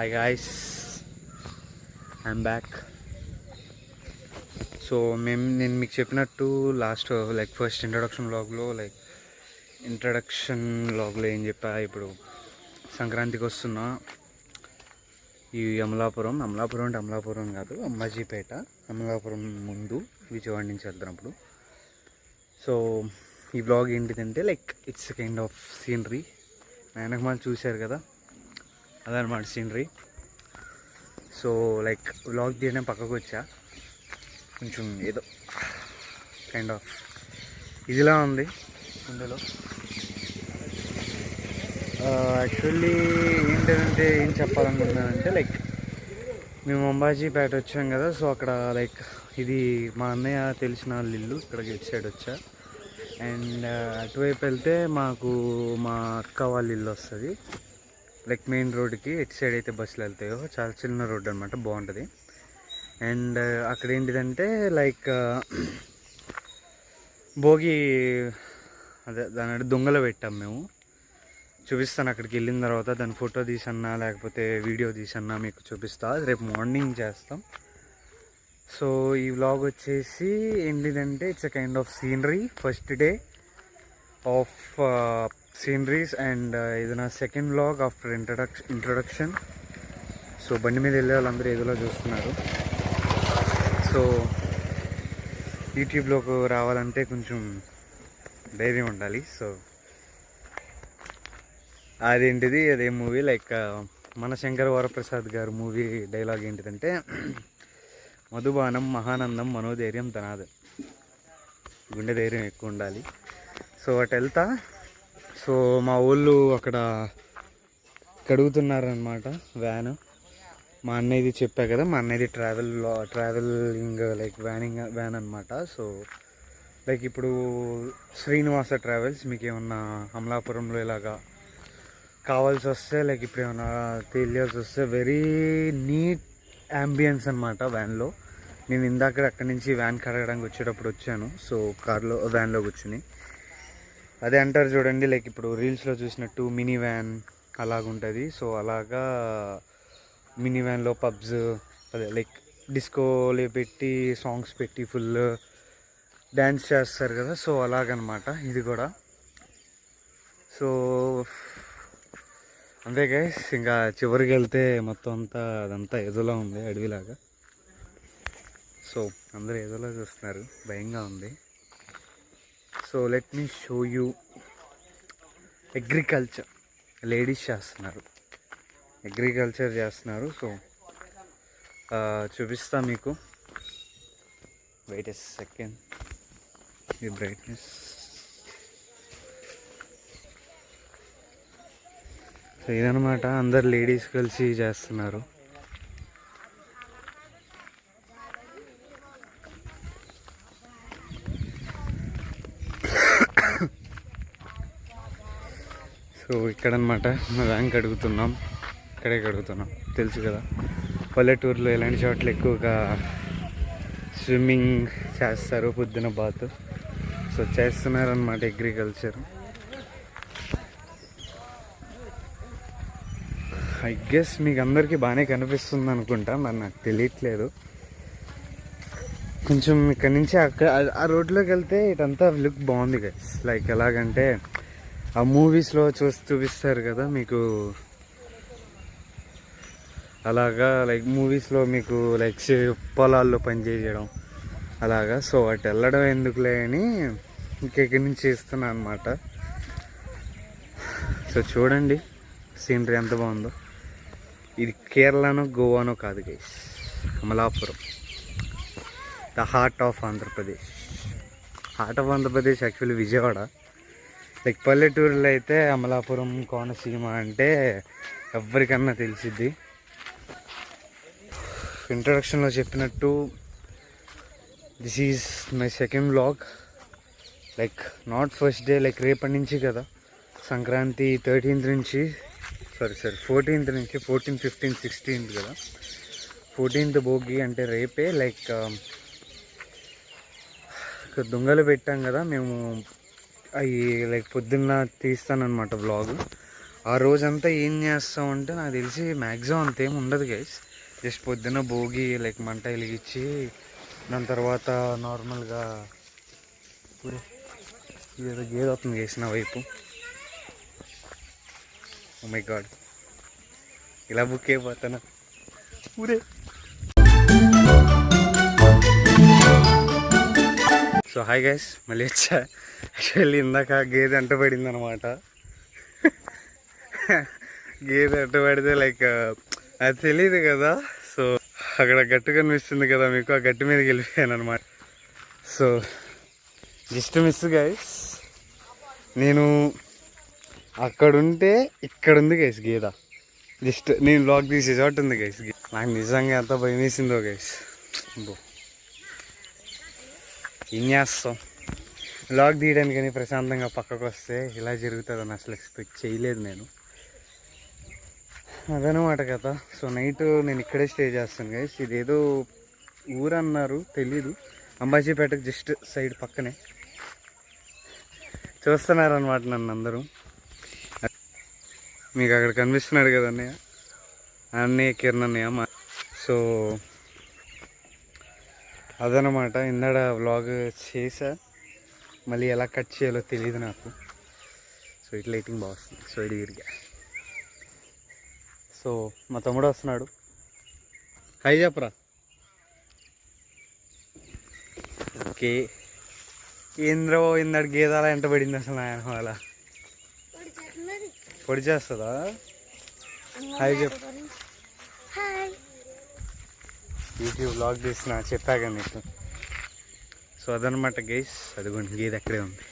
Hi guys, I'm back. So నేను మీకు చెప్పినట్టు లాస్ట్ ఫస్ట్ ఇంట్రడక్షన్ వ్లాగ్లో ఏం చెప్పా, ఇప్పుడు సంక్రాంతికి వస్తున్నా. ఈ అమలాపురం అంటే అమలాపురం కాదు, అంబాజీపేట. అమలాపురం ముందు విజయవాడ నుంచి వెళ్తున్నప్పుడు. సో ఈ వ్లాగ్ ఏంటిదంటే ఇట్స్ కైండ్ ఆఫ్ సీనరీ. వెనకమాల చూశారు కదా, అదనమాట సీనరీ. సో వ్లాగ్ తీయడం పక్కకు వచ్చా, కొంచెం ఏదో కైండ్ ఆఫ్ ఇదిలా ఉంది గుండెలో. యాక్చువల్లీ ఏంటంటే ఏం చెప్పాలనుకుంటున్నానంటే మేము అంబాజీపేట వచ్చాం కదా. సో అక్కడ ఇది మా అన్నయ్య తెలిసిన వాళ్ళ ఇల్లు, ఇక్కడికి ఇటు సైడ్ వచ్చా. అండ్ అటువైపు వెళ్తే మాకు మా అక్క వాళ్ళ ఇల్లు వస్తుంది. మెయిన్ రోడ్డుకి ఇటు సైడ్ అయితే బస్సులు వెళ్తాయో, చాలా చిన్న రోడ్డు అనమాట, బాగుంటుంది. అండ్ అక్కడ ఏంటిదంటే భోగి, అదే దాని దొంగలు పెట్టాం మేము. చూపిస్తాను అక్కడికి వెళ్ళిన తర్వాత, దాని ఫోటో తీసన్నా లేకపోతే వీడియో తీసన్నా మీకు చూపిస్తా. రేపు మార్నింగ్ చేస్తాం. సో ఈ వ్లాగ్ వచ్చేసి ఏంటిదంటే it's a kind of scenery, first day of sceneries. And ఇది నా second vlog after introduction. So బండి మీద వెళ్ళే వాళ్ళందరూ ఏదోలా చూస్తున్నారు. సో యూట్యూబ్లోకి రావాలంటే కొంచెం ధైర్యం ఉండాలి. సో అదేంటిది, అదే మూవీ మన శంకర వరప్రసాద్ గారు మూవీ డైలాగ్ ఏంటిదంటే, మధుబానం మహానందం మనోధైర్యం తనాదు, గుండె ధైర్యం ఎక్కువ ఉండాలి. సో అటు వెళ్తా. సో మా ఊళ్ళు అక్కడ కడుగుతున్నారనమాట వ్యాన్. మా అన్నయ్యది చెప్పా కదా, మా అన్నయ్యది ట్రావెలింగ్ వ్యాన్ అనమాట. సో ఇప్పుడు శ్రీనివాస ట్రావెల్స్, మీకు ఏమన్నా అమలాపురంలో ఇలాగా కావాల్సి వస్తే ఇప్పుడు ఏమన్నా తెలియాల్సి వస్తే, వెరీ నీట్ యాంబియన్స్ అనమాట వ్యాన్లో. నేను ఇందాక అక్కడి నుంచి వ్యాన్ కడగడానికి వచ్చేటప్పుడు వచ్చాను. సో కార్లో వ్యాన్లో కూర్చుని అదే అంటారు చూడండి, ఇప్పుడు రీల్స్లో చూసినట్టు మినీ వ్యాన్ అలాగుంటుంది. సో అలాగా మినీ వ్యాన్లో పబ్స్, అదే డిస్కోలో పెట్టి సాంగ్స్ పెట్టి ఫుల్ డ్యాన్స్ చేస్తారు కదా. సో అలాగనమాట ఇది కూడా. సో అంతే గైస్, ఇంకా చివరికి వెళ్తే మొత్తం అంతా అదంతా ఎదులా ఉంది, అడవిలాగా. సో అందరూ ఎదులా చూస్తున్నారు, భయంగా ఉంది. So let me show you agriculture. Ladies agriculture చేస్తున్నారు. సో చూపిస్తా మీకు. వెయిట్ ఎ సెకండ్, ఈ బ్రైట్నెస్. సో ఇదనమాట, అందరు లేడీస్ కలిసి చేస్తున్నారు. సో ఇక్కడనమాట వ్యాన్ కడుగుతున్నాం, ఇక్కడే కడుగుతున్నాం. తెలుసు కదా, పల్లెటూరులో ఇలాంటి చోట్ల ఎక్కువగా స్విమ్మింగ్ చేస్తారు, పొద్దున బాత్. సో చేస్తున్నారనమాట అగ్రికల్చర్. ఐ గెస్ మీకు అందరికీ బాగానే కనిపిస్తుంది అనుకుంటా, మరి నాకు తెలియట్లేదు. కొంచెం ఇక్కడ నుంచి ఆ రోడ్లోకి వెళ్తే ఇటంతా లుక్ బాగుంది గైస్. ఎలాగంటే ఆ మూవీస్లో చూపిస్తారు కదా మీకు, అలాగా మూవీస్లో మీకు పొలాల్లో పనిచేయడం అలాగా. సో అటు వెళ్ళడం ఎందుకులే అని ఇంకెక్కడి నుంచి చేస్తున్నా అనమాట. సో చూడండి సీనరీ ఎంత బాగుందో. ఇది కేరళనో గోవానో కాదు guys, Amalapuram, the heart of Andhra Pradesh. Actually Vijayawada. పల్లెటూరులో అయితే అమలాపురం, కోనసీమ అంటే ఎవరికన్నా తెలిసిద్ది. ఇంట్రడక్షన్లో చెప్పినట్టు this is my second vlog. Not first day, రేపటి నుంచి కదా సంక్రాంతి. 13th నుంచి 14th నుంచి, 14, 15, 16 కదా. 14th భోగి అంటే రేపే. దొంగలు పెట్టాం కదా మేము, అవి పొద్దున్న తీస్తానమాట వ్లాగ్. ఆ రోజంతా ఏం చేస్తామంటే నాకు తెలిసి మ్యాక్సిమం అంతేం ఉండదు గైస్. జస్ట్ పొద్దున్న భోగి లైక్ మంట వెలిగించి దాని తర్వాత నార్మల్గా ఏదో గేదె అవుతుంది గైస్ నా వైపు. ఓ మై గాడ్, ఇలా బుక్ అయిపోతాను ఊరే. సో హాయ్ గైస్, మళ్ళీ వచ్చా. యాక్చువల్లీ ఇందాక గేదె అంట పడింది అనమాట. గేదె అంట పడితే లైక్ అది తెలియదు కదా. సో అక్కడ గట్టు కనిపిస్తుంది కదా మీకు, ఆ గట్టు మీదకి వెళ్ళిపోయాను అనమాట. సో జస్ట్ మిస్ గైస్, నేను అక్కడుంటే ఇక్కడ ఉంది గైస్ గేదె. జస్ట్ నేను బ్లాగ్ తీసే చోటు ఉంది గైస్. నాకు నిజంగా ఎంత భయం వేసిందో గైస్. ఏం చేస్తాం, బ్లాగ్ తీయడానికని ప్రశాంతంగా పక్కకు వస్తే ఇలా జరుగుతుందని అసలు ఎక్స్పెక్ట్ చేయలేదు నేను. అదనమాట కదా. సో నైట్ నేను ఇక్కడే స్టే చేస్తాను గైస్. ఇదేదో ఊరు అన్నారు, తెలీదు. అంబాజీపేటకు జస్ట్ సైడ్ పక్కనే. చూస్తున్నారనమాట నన్ను అందరూ. మీకు అక్కడ కనిపిస్తున్నాడు కదా అన్నయ్య, అన్నయ్య కిరణ్ అన్నయ్య. సో అదనమాట, ఇందాడ వ్లాగ్ చేసా, మళ్ళీ ఎలా కట్ చేయాలో తెలియదు నాకు. సో ఇట్లా లైటింగ్ బాగా వస్తుంది. సో ఇది తిరిగా. సో మా తమ్ముడు వస్తున్నాడు, హాయ్ చెప్పరా. ఓకే, ఏంద్రో ఇందాడు గేదాల ఎంట పడింది అసలు నాయన వాళ్ళ. పొడి చేస్తుందా? హాయ్ చెప్పు. యూట్యూబ్ వ్లాగ్ తీసిన చెప్పాక నీకు. సో అదనమాట గైస్. అదిగోండి గేదె అక్కడే ఉంది,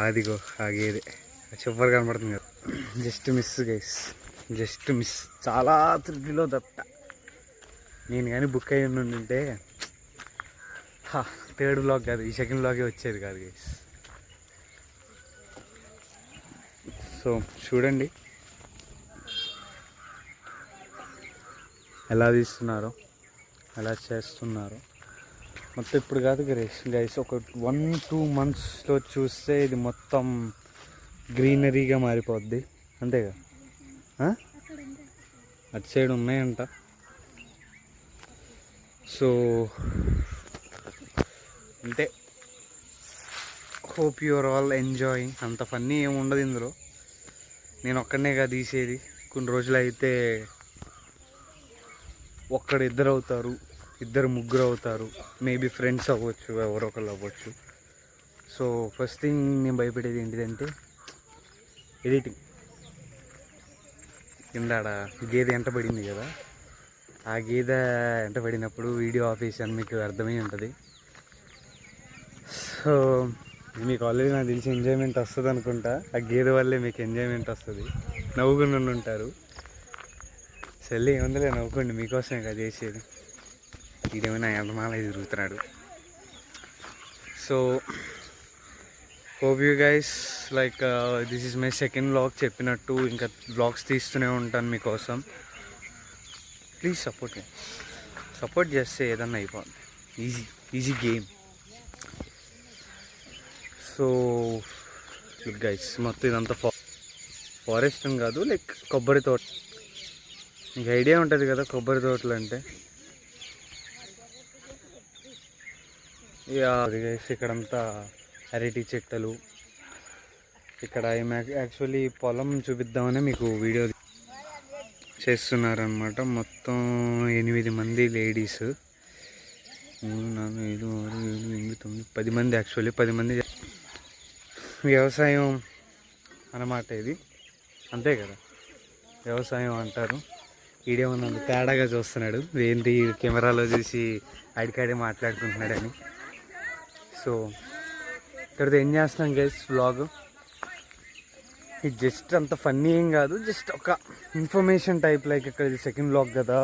అదిగో ఆ గేదె సూపర్ కనబడుతుంది కదా. Just miss guys, just miss. చాలా త్రిడ్లో తప్ప. నేను కానీ బుక్ అయ్యి ఉంటే థర్డ్ వ్లాగ్ కాదు, ఈ సెకండ్ వ్లాగే వచ్చేది కాదు గైస్. సో చూడండి ఎలా తీస్తున్నారో, ఎలా చేస్తున్నారు మొత్తం. ఇప్పుడు కాదు గైస్, ఒక 1-2 monthsలో చూస్తే ఇది మొత్తం గ్రీనరీగా మారిపోద్ది, అంతేగా. అటు సైడ్ ఉన్నాయంట. సో అంటే హోప్ యూఆర్ ఆల్ ఎంజాయింగ్. అంత ఫన్నీ ఏమి ఉండదు ఇందులో, నేను ఒక్కడనేగా తీసేది. కొన్ని రోజులు అయితే ఇద్దరు అవుతారు, ఇద్దరు ముగ్గురు అవుతారు, మేబీ ఫ్రెండ్స్ అవ్వచ్చు, ఎవరో ఒకళ్ళు అవ్వచ్చు. సో ఫస్ట్ థింగ్ నేను భయపడేది ఏంటిదంటే ఎడిటింగ్. కిందాడ గేదె ఎంట పడింది కదా, ఆ గేదె ఎంట పడినప్పుడు వీడియో ఆపేసాను, మీకు అర్థమై ఉంటుంది. సో మీకు ఆల్రెడీ నాకు తెలిసి ఎంజాయ్మెంట్ వస్తుంది అనుకుంటా. ఆ గేదె వల్లే మీకు ఎంజాయ్మెంట్ వస్తుంది, నవ్వుకుని ఉంటారు. సర్లే ఏముందిలే, నవ్వుకోండి, మీకోసమే కదా చేసేది. ఇదేమైనా ఎంతమాల తిరుగుతున్నాడు. So hope you guys like this is my second vlog. చెప్పినట్టు ఇంకా వ్లాగ్స్ తీస్తూనే ఉంటాను మీకోసం. ప్లీజ్ సపోర్ట్ చేస్తే ఏదన్నా అయిపోతుంది. Easy game. సో గైస్ మొత్తం ఇదంతా ఫారెస్ట్ అని కాదు, లైక్ కొబ్బరి తోట. మీకు ఐడియా ఉంటుంది కదా కొబ్బరి తోటలు అంటే. గైస్ ఇక్కడంతా అరటి చెట్టలు. ఇక్కడ యాక్చువల్లీ పొలం చూపిద్దామని మీకు వీడియో చేస్తున్నారనమాట. మొత్తం 8 మంది లేడీస్, 3, 4, 5, 6, 7, 8, 9, 10 మంది. యాక్చువల్లీ 10 మంది వ్యవసాయం అన్నమాట ఇది, అంతే కదా, వ్యవసాయం అంటారు. వీడియో నన్ను తేడాగా చూస్తున్నాడు, ఏంటి కెమెరాలో చూసి అడికాడే మాట్లాడుకుంటున్నాడని. సో ఇక్కడితో ఏం చేస్తున్నాం గైస్ వ్లాగ్. ఇది జస్ట్ అంత ఫన్నీ ఏం కాదు, జస్ట్ ఒక ఇన్ఫర్మేషన్ టైప్. లైక్ ఇక్కడ ఇది సెకండ్ వ్లాగ్ కదా,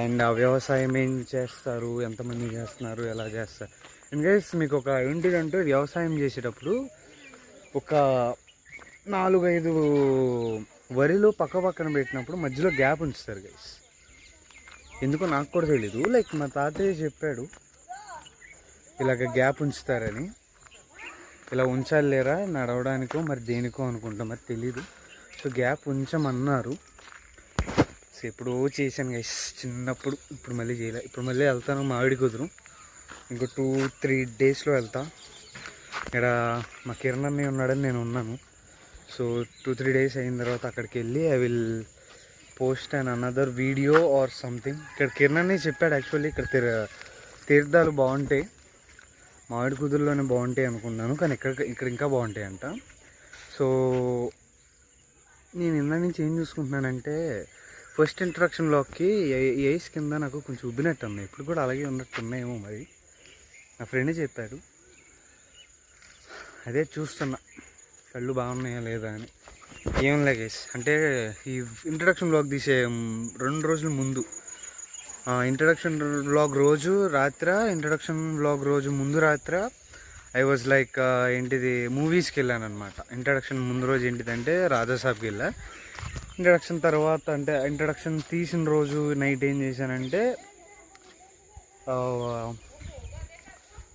అండ్ ఆ వ్యవసాయం ఏం చేస్తారు, ఎంతమంది చేస్తున్నారు, ఎలా చేస్తారు. అండ్ గైస్ మీకు ఒక ఏంటిదంటే వ్యవసాయం చేసేటప్పుడు ఒక 4-5 వరిలో పక్కన పెట్టినప్పుడు మధ్యలో గ్యాప్ ఉంచుతారు గైస్. ఎందుకో నాకు కూడా తెలీదు, లైక్ మా తాతయ్య చెప్పాడు ఇలాగ గ్యాప్ ఉంచుతారని. ఇలా ఉంచాలి లేరా నడవడానికో మరి దేనికో అనుకుంటా, మరి తెలీదు. So gap ఉంచమన్నారు. సో ఎప్పుడో చేశాను గైస్ చిన్నప్పుడు. ఇప్పుడు మళ్ళీ చేయలే. ఇప్పుడు మళ్ళీ వెళ్తాను మామిడి కుదురు. ఇంకో 2-3 డేస్లో వెళ్తా. ఇక్కడ మా కిరణ్ అన్నయ్య ఉన్నాడని నేను ఉన్నాను. సో 2-3 డేస్ అయిన తర్వాత అక్కడికి వెళ్ళి I will post and another video or something. ఇక్కడ కిరణ్ అన్నయ్య చెప్పాడు యాక్చువల్లీ ఇక్కడ తీర్థాలు బాగుంటాయి, మామిడి కుదురులోనే బాగుంటాయి అనుకున్నాను, కానీ ఇక్కడ ఇంకా బాగుంటాయి అంట. సో నేను ఇందా నుంచి ఏం చూసుకుంటున్నానంటే ఫస్ట్ ఇంట్రడక్షన్లోకి ఏస్ కింద నాకు కొంచెం ఉబ్బినట్టు ఉన్నాయి. ఇప్పుడు కూడా అలాగే ఉన్నట్టున్నాయేమో మరి. నా ఫ్రెండ్ చెప్పాడు, అదే చూస్తున్నా కళ్ళు బాగున్నాయా లేదా అని. ఏం గైస్ అంటే ఈ ఇంట్రడక్షన్ వ్లాగ్ తీసే 2 రోజుల ముందు ఇంట్రడక్షన్ వ్లాగ్ రోజు ముందు రాత్ర ఐ వాజ్ లైక్ ఏంటిది మూవీస్కి వెళ్ళాను అనమాట. ఇంట్రడక్షన్ ముందు రోజు ఏంటిదంటే రాజాసాబ్కి వెళ్ళా. ఇంట్రడక్షన్ తర్వాత అంటే ఇంట్రడక్షన్ తీసిన రోజు నైట్ ఏం చేశానంటే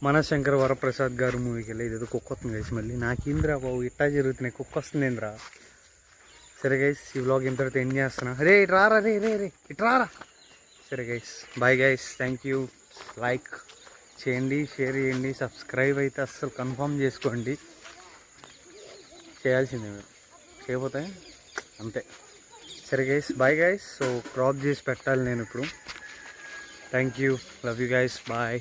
మనశంకర్ వరప్రసాద్ గారు మూవీకి వెళ్ళి. ఇదేదో కుక్క వస్తుంది గైస్ మళ్ళీ. నాకేంద్రా బాబు ఇట్టా జరుగుతున్నాయి, కుక్క వస్తుందేంద్రా. సరే గైస్ ఈ వ్లాగ్ ఇంత తర్వాత ఎండ్ చేస్తున్నా. రే ఇట్రారా రే ఇట్రారా. సరే guys bye guys, thank you. Like చేయండి, షేర్ చేయండి, సబ్స్క్రైబ్ అయితే అస్సలు కన్ఫర్మ్ చేసుకోండి. చేయాల్సిందే మీరు, చేయకపోతే అంతే. సరే guys bye guys. So crop చేసి పెట్టాలి నేను ఇప్పుడు. Thank you, love you guys, bye.